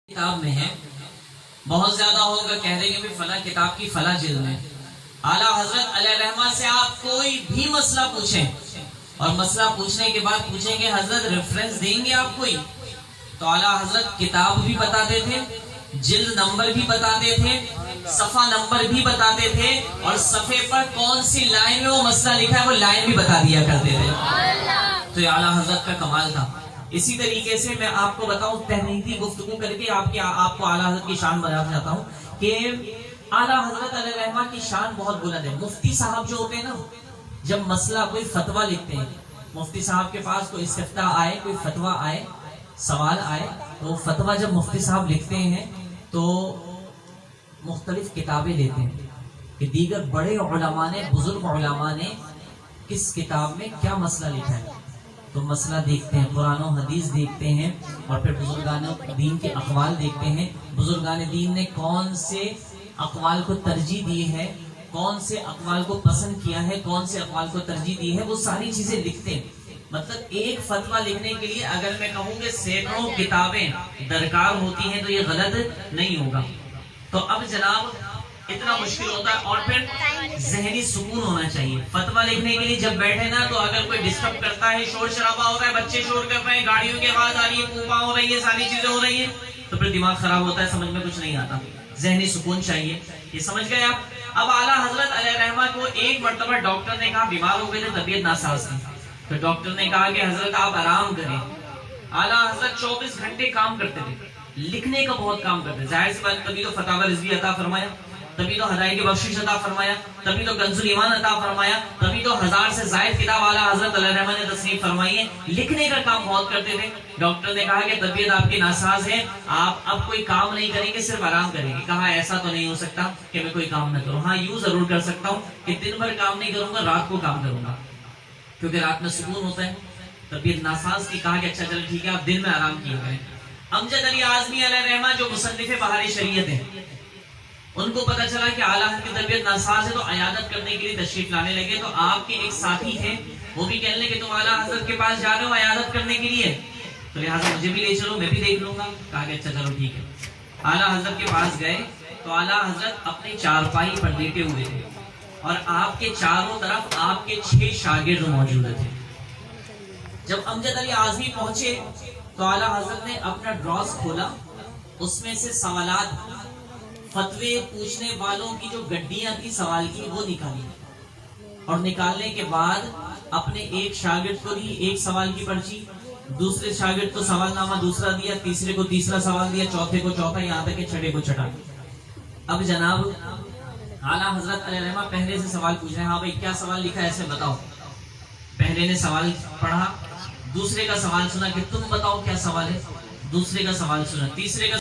کتاب میں ہے، بہت زیادہ ہوگا کہہ دیں گے بھی فلاں کتاب کی فلاں جلد میں اعلیٰ حضرت علیہ رحمہ سے آپ کوئی بھی مسئلہ پوچھیں اور مسئلہ پوچھنے کے بعد پوچھیں گے حضرت ریفرنس دیں گے آپ کوئی، تو اعلیٰ حضرت کتاب بھی بتاتے تھے، جلد نمبر بھی بتاتے تھے، صفحہ نمبر بھی بتاتے تھے، اور صفحے پر کون سی لائن میں وہ مسئلہ لکھا ہے وہ لائن بھی بتا دیا کرتے تھے۔ تو یہ اعلیٰ حضرت کا کمال تھا۔ اسی طریقے سے میں آپ کو بتاؤں، تحریری گفتگو کر کے آپ کو اعلیٰ حضرت کی شان بتانا چاہتا ہوں کہ اعلیٰ حضرت علیہ رحمہ کی شان بہت بلند ہے۔ مفتی صاحب جو ہوتے ہیں نا، جب مسئلہ کوئی فتویٰ لکھتے ہیں، مفتی صاحب کے پاس کوئی استفتاء آئے، کوئی فتویٰ آئے، سوال آئے، تو فتویٰ جب مفتی صاحب لکھتے ہیں تو مختلف کتابیں لیتے ہیں کہ دیگر بڑے علماء نے، بزرگ علماء نے کس کتاب میں کیا مسئلہ لکھا ہے، تو مسئلہ دیکھتے ہیں، قرآن و حدیث دیکھتے ہیں، اور پھر بزرگان دین کے اقوال دیکھتے ہیں، بزرگان دین نے کون سے اقوال کو ترجیح دی ہے، کون سے اقوال کو پسند کیا ہے، کون سے اقوال کو ترجیح دی ہے، وہ ساری چیزیں لکھتے ہیں۔ مطلب ایک فتویٰ لکھنے کے لیے اگر میں کہوں کہ سینکڑوں کتابیں درکار ہوتی ہیں تو یہ غلط نہیں ہوگا۔ تو اب جناب اتنا مشکل ہوتا ہے، اور پھر ذہنی سکون ہونا چاہیے۔ فتویٰ لکھنے کے لیے جب بیٹھے نا، تو اگر کوئی ڈسٹرب کرتا ہے، شور شرابہ ہوتا ہے، بچے شور کر رہے ہیں، گاڑیوں کی آواز آ رہی ہے، پوپا ہو رہی ہے، ساری چیزیں ہو رہی ہیں، تو پھر دماغ خراب ہوتا ہے، سمجھ میں کچھ نہیں آتا۔ ذہنی سکون چاہیے، یہ سمجھ گئے آپ۔ اب اعلیٰ حضرت علیہ رحمہ کو ایک مرتبہ ڈاکٹر نے کہا، بیمار ہو گئے تھے، طبیعت ناساز تھی، تو ڈاکٹر نے کہا کہ حضرت آپ آرام کریں۔ اعلیٰ حضرت 24 گھنٹے کام کرتے تھے، لکھنے کا بہت کام کرتے، ظاہر سی بات، تبھی تو فتاوی رضوی عطا فرمایا، تبھی تو ہدایت کی بخشش عطا فرمایا، تبھی تو کنز الایمان عطا فرمایا، تبھی تو 1000 سے زائد کتاب اعلیٰ حضرت علیہ رحمہ نے تصنیف فرمائی ہے۔ لکھنے کا کام بہت کرتے تھے۔ ڈاکٹر نے کہا کہ طبیعت آپ کی ناساز ہے، آپ اب کوئی کام نہیں کریں گے، صرف آرام کریں گے۔ کہا ایسا تو نہیں ہو سکتا کہ میں کوئی کام نہ کروں، ہاں یوں ضرور کر سکتا ہوں کہ دن بھر کام نہیں کروں گا، رات کو کام کروں گا، کیونکہ رات میں سکون ہوتا ہے۔ طبیعت ناساز کی، کہا کہ اچھا چلو ٹھیک ہے، آپ دن میں آرام کیے کریں۔ امجد علی اعظمی علیہ رحمہ جو مصنف بہار شریعت ہیں، ان کو پتا چلا کہ اعلیٰ حضرت کی طبیعت ناساز ہے، تو عیادت کرنے کے لیے تشریف لانے لگے۔ تو آپ کے ایک ساتھی تھے، وہ بھی کہنے لگے کہ تم اعلیٰ حضرت کے پاس جا رہے ہو عیادت کرنے کے لیے، تو لہٰذا مجھے بھی لے چلو، میں بھی دیکھ لوں گا۔ کہا کہ اچھا چلو ٹھیک ہے۔ اعلیٰ حضرت کے پاس گئے تو اعلیٰ حضرت اپنے چارپائی پر لیٹے ہوئے تھے، اور آپ کے چاروں طرف آپ کے 6 شاگرد موجود تھے۔ جب امجد علی اعظمی پہنچے تو اعلیٰ حضرت نے اپنا ڈراز کھولا، اس میں سے سوالات، فتوے پوچھنے والوں کی جو گڈیاں تھی سوال کی، وہ نکالی، اور نکالنے کے بعد اپنے ایک شاگرد کو دی ایک سوال کی پرچی، دوسرے شاگرد کو سوال نامہ دوسرا دیا، تیسرے کو تیسرا سوال دیا، چوتھے کو چوتھا، یہاں تک کہ چھٹے کو چھٹا۔ اب جناب اعلیٰ حضرت علیہ رحمہ پہلے سے سوال پوچھ رہے ہیں، ہاں بھائی کیا سوال لکھا ہے ایسے بتاؤ۔ پہلے نے سوال پڑھا، دوسرے کا سوال سنا کہ تم بتاؤ کیا سوال ہے، دوسرے کا سوال سنا، تیسرے کا